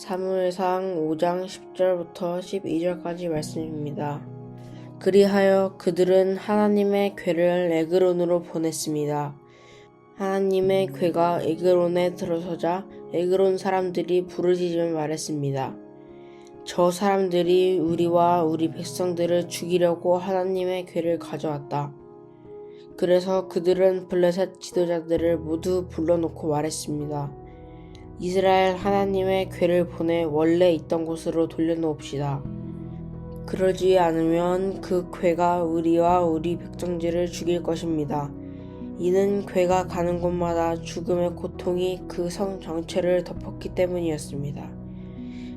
사무엘상 5장 10절부터 12절까지 말씀입니다. 그리하여 그들은 하나님의 궤를 에그론으로 보냈습니다. 하나님의 궤가 에그론에 들어서자 에그론 사람들이 부르짖으며 말했습니다. 저 사람들이 우리와 우리 백성들을 죽이려고 하나님의 궤를 가져왔다. 그래서 그들은 블레셋 지도자들을 모두 불러놓고 말했습니다. 이스라엘 하나님의 궤를 보내 원래 있던 곳으로 돌려놓읍시다. 그러지 않으면 그 궤가 우리와 우리 백성들을 죽일 것입니다. 이는 궤가 가는 곳마다 죽음의 고통이 그 성 전체를 덮었기 때문이었습니다.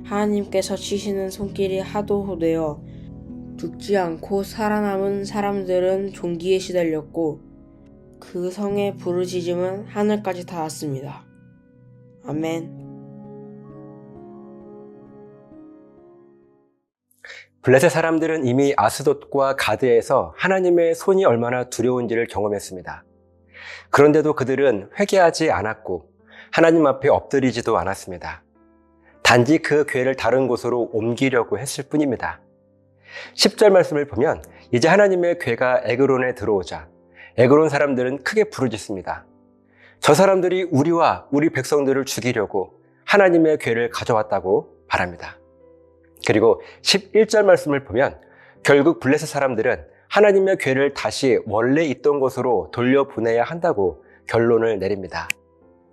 하나님께서 치시는 손길이 하도 호되어 죽지 않고 살아남은 사람들은 종기에 시달렸고 그 성의 부르짖음은 하늘까지 닿았습니다. 아멘. 블레셋 사람들은 이미 아스돗과 가드에서 하나님의 손이 얼마나 두려운지를 경험했습니다. 그런데도 그들은 회개하지 않았고 하나님 앞에 엎드리지도 않았습니다. 단지 그 궤를 다른 곳으로 옮기려고 했을 뿐입니다. 10절 말씀을 보면 이제 하나님의 궤가 에그론에 들어오자 에그론 사람들은 크게 부르짖습니다. 저 사람들이 우리와 우리 백성들을 죽이려고 하나님의 궤를 가져왔다고 말합니다. 그리고 11절 말씀을 보면 결국 블레셋 사람들은 하나님의 궤를 다시 원래 있던 곳으로 돌려보내야 한다고 결론을 내립니다.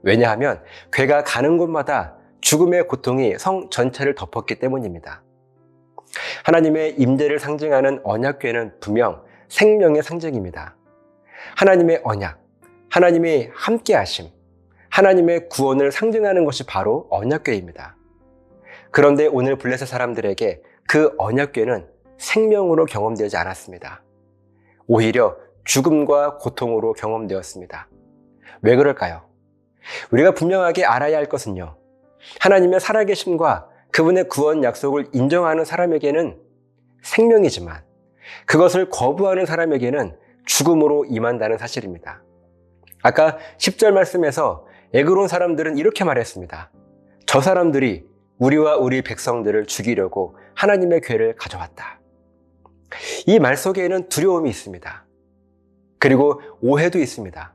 왜냐하면 궤가 가는 곳마다 죽음의 고통이 성 전체를 덮었기 때문입니다. 하나님의 임재를 상징하는 언약궤는 분명 생명의 상징입니다. 하나님의 언약, 하나님의 함께하심, 하나님의 구원을 상징하는 것이 바로 언약궤입니다. 그런데 오늘 블레셋 사람들에게 그 언약궤는 생명으로 경험되지 않았습니다. 오히려 죽음과 고통으로 경험되었습니다. 왜 그럴까요? 우리가 분명하게 알아야 할 것은요, 하나님의 살아계심과 그분의 구원 약속을 인정하는 사람에게는 생명이지만 그것을 거부하는 사람에게는 죽음으로 임한다는 사실입니다. 아까 10절 말씀에서 에그론 사람들은 이렇게 말했습니다. 저 사람들이 우리와 우리 백성들을 죽이려고 하나님의 궤를 가져왔다. 이 말 속에는 두려움이 있습니다. 그리고 오해도 있습니다.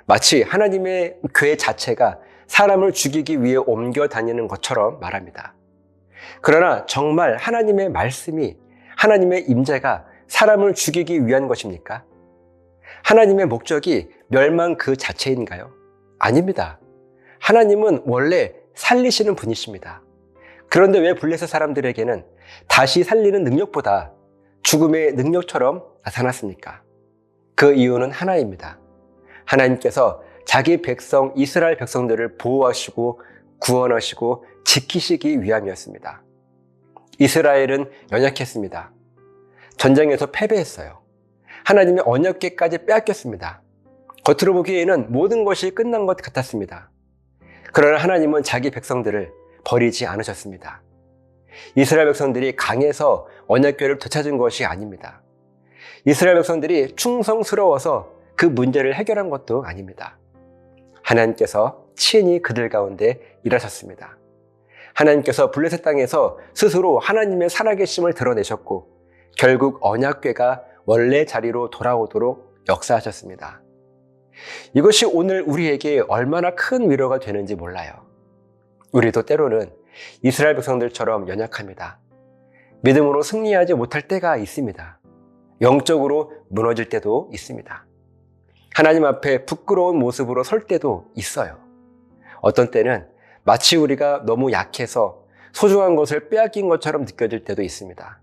마치 하나님의 궤 자체가 사람을 죽이기 위해 옮겨 다니는 것처럼 말합니다. 그러나 정말 하나님의 말씀이, 하나님의 임재가 사람을 죽이기 위한 것입니까? 하나님의 목적이 멸망 그 자체인가요? 아닙니다. 하나님은 원래 살리시는 분이십니다. 그런데 왜 블레셋 사람들에게는 다시 살리는 능력보다 죽음의 능력처럼 나타났습니까? 그 이유는 하나입니다. 하나님께서 자기 백성 이스라엘 백성들을 보호하시고 구원하시고 지키시기 위함이었습니다. 이스라엘은 연약했습니다. 전쟁에서 패배했어요. 하나님의 언약궤까지 빼앗겼습니다. 겉으로 보기에는 모든 것이 끝난 것 같았습니다. 그러나 하나님은 자기 백성들을 버리지 않으셨습니다. 이스라엘 백성들이 강해서 언약궤를 되찾은 것이 아닙니다. 이스라엘 백성들이 충성스러워서 그 문제를 해결한 것도 아닙니다. 하나님께서 친히 그들 가운데 일하셨습니다. 하나님께서 블레셋 땅에서 스스로 하나님의 살아계심을 드러내셨고 결국 언약궤가 원래 자리로 돌아오도록 역사하셨습니다. 이것이 오늘 우리에게 얼마나 큰 위로가 되는지 몰라요. 우리도 때로는 이스라엘 백성들처럼 연약합니다. 믿음으로 승리하지 못할 때가 있습니다. 영적으로 무너질 때도 있습니다. 하나님 앞에 부끄러운 모습으로 설 때도 있어요. 어떤 때는 마치 우리가 너무 약해서 소중한 것을 빼앗긴 것처럼 느껴질 때도 있습니다.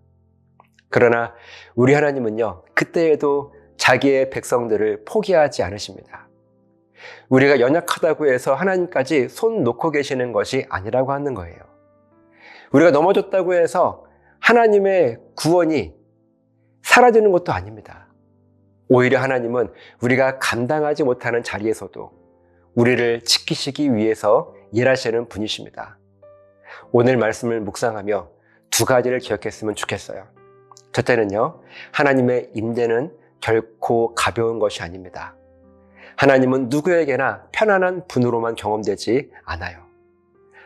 그러나 우리 하나님은요, 그때에도 자기의 백성들을 포기하지 않으십니다. 우리가 연약하다고 해서 하나님까지 손 놓고 계시는 것이 아니라고 하는 거예요. 우리가 넘어졌다고 해서 하나님의 구원이 사라지는 것도 아닙니다. 오히려 하나님은 우리가 감당하지 못하는 자리에서도 우리를 지키시기 위해서 일하시는 분이십니다. 오늘 말씀을 묵상하며 두 가지를 기억했으면 좋겠어요. 첫째는요, 하나님의 임재는 결코 가벼운 것이 아닙니다. 하나님은 누구에게나 편안한 분으로만 경험되지 않아요.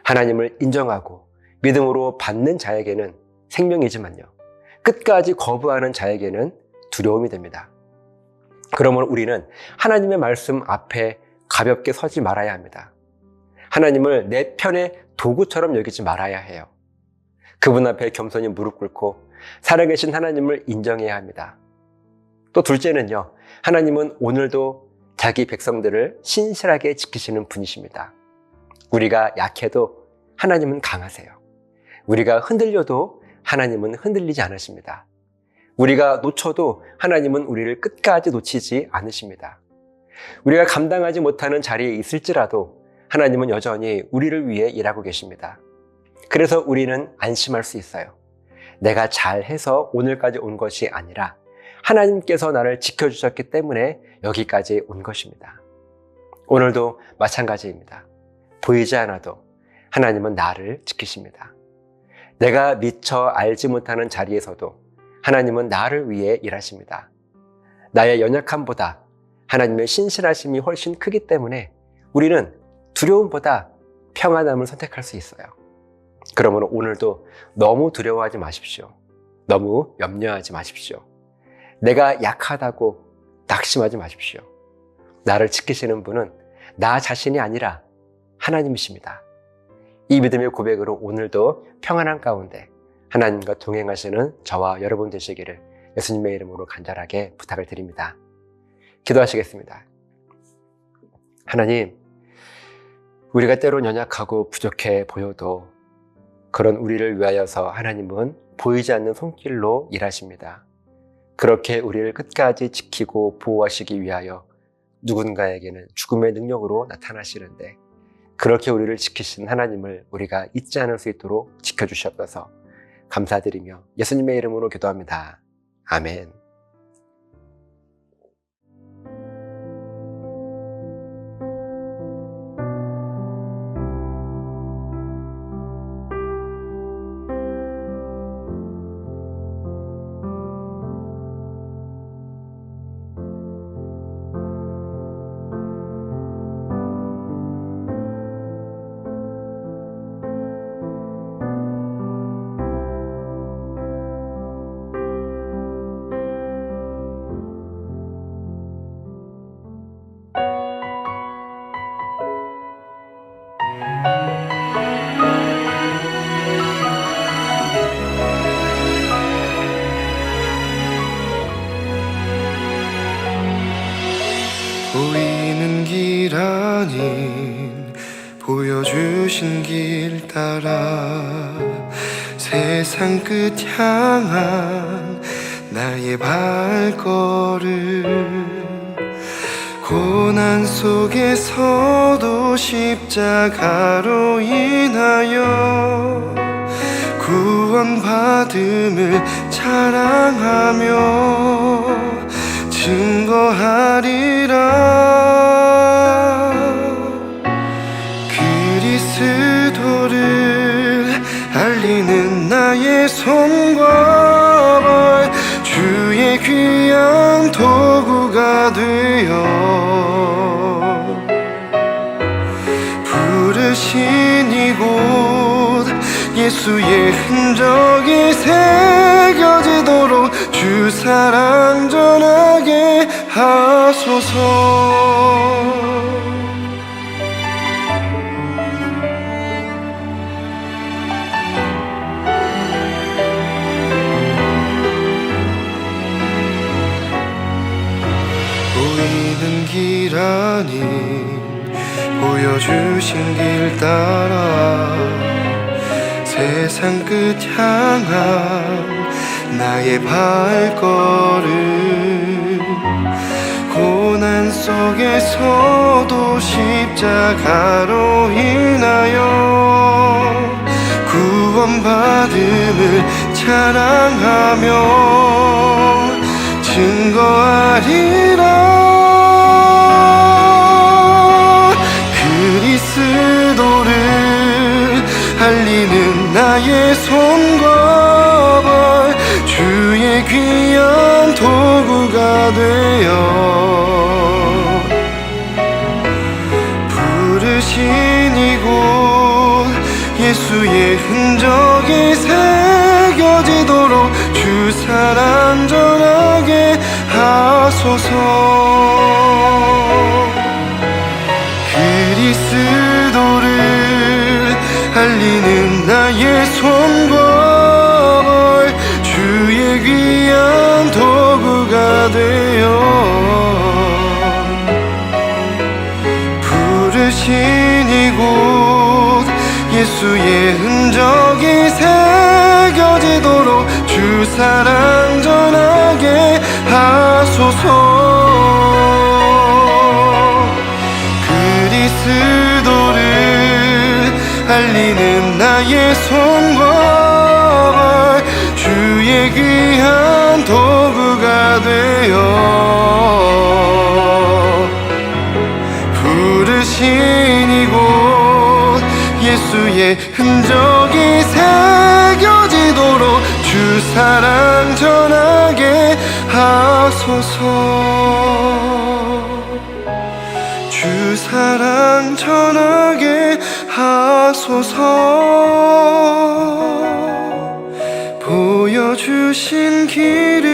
하나님을 인정하고 믿음으로 받는 자에게는 생명이지만요, 끝까지 거부하는 자에게는 두려움이 됩니다. 그러므로 우리는 하나님의 말씀 앞에 가볍게 서지 말아야 합니다. 하나님을 내 편의 도구처럼 여기지 말아야 해요. 그분 앞에 겸손히 무릎 꿇고 살아계신 하나님을 인정해야 합니다. 또 둘째는요, 하나님은 오늘도 자기 백성들을 신실하게 지키시는 분이십니다. 우리가 약해도 하나님은 강하세요. 우리가 흔들려도 하나님은 흔들리지 않으십니다. 우리가 놓쳐도 하나님은 우리를 끝까지 놓치지 않으십니다. 우리가 감당하지 못하는 자리에 있을지라도 하나님은 여전히 우리를 위해 일하고 계십니다. 그래서 우리는 안심할 수 있어요. 내가 잘해서 오늘까지 온 것이 아니라 하나님께서 나를 지켜주셨기 때문에 여기까지 온 것입니다. 오늘도 마찬가지입니다. 보이지 않아도 하나님은 나를 지키십니다. 내가 미처 알지 못하는 자리에서도 하나님은 나를 위해 일하십니다. 나의 연약함보다 하나님의 신실하심이 훨씬 크기 때문에 우리는 두려움보다 평안함을 선택할 수 있어요. 그러므로 오늘도 너무 두려워하지 마십시오. 너무 염려하지 마십시오. 내가 약하다고 낙심하지 마십시오. 나를 지키시는 분은 나 자신이 아니라 하나님이십니다. 이 믿음의 고백으로 오늘도 평안한 가운데 하나님과 동행하시는 저와 여러분 되시기를 예수님의 이름으로 간절하게 부탁을 드립니다. 기도하시겠습니다. 하나님, 우리가 때론 연약하고 부족해 보여도 그런 우리를 위하여서 하나님은 보이지 않는 손길로 일하십니다. 그렇게 우리를 끝까지 지키고 보호하시기 위하여 누군가에게는 죽음의 능력으로 나타나시는데, 그렇게 우리를 지키신 하나님을 우리가 잊지 않을 수 있도록 지켜주시옵소서. 감사드리며 예수님의 이름으로 기도합니다. 아멘. 보이는 길 아닌 보여주신 길 따라 세상 끝 향한 나의 발걸음, 고난 속에서도 십자가로 인하여 구원받음을 자랑하며 증거하리라. 그리스도를 알리는 나의 손과 발, 주의 귀한 도구가 되어 부르신 이곳 예수의 흔적이 새겨지도록 주 사랑 전하게 하소서. 보이는 길 아닌 보여주신 길 따라 세상 끝 향한 나의 발걸음, 고난 속에서도 십자가로 인하여 구원받음을 자랑하며 증거하리라. 그리스도를 알리는 나의 손과 발, 주의 귀한 도구가 되어 부르신 이곳 예수 예수의 흔적이 새겨지도록 주 사랑 전하게 하소서. 그리스도를 알리는 나의 손걸 주의 귀한 도구가 되어 부르신 이곳 예수의 흔적이 새겨지도록 주 사랑 전하게 하소서. 그리스도를 알리는 나의 손걸 주의 귀한 도구가 되어 부르신 이곳 예수의 흔적이 새겨지도록 주 사랑 전하게 하소서. 주 사랑 전하게 하소서. 보여주신 길을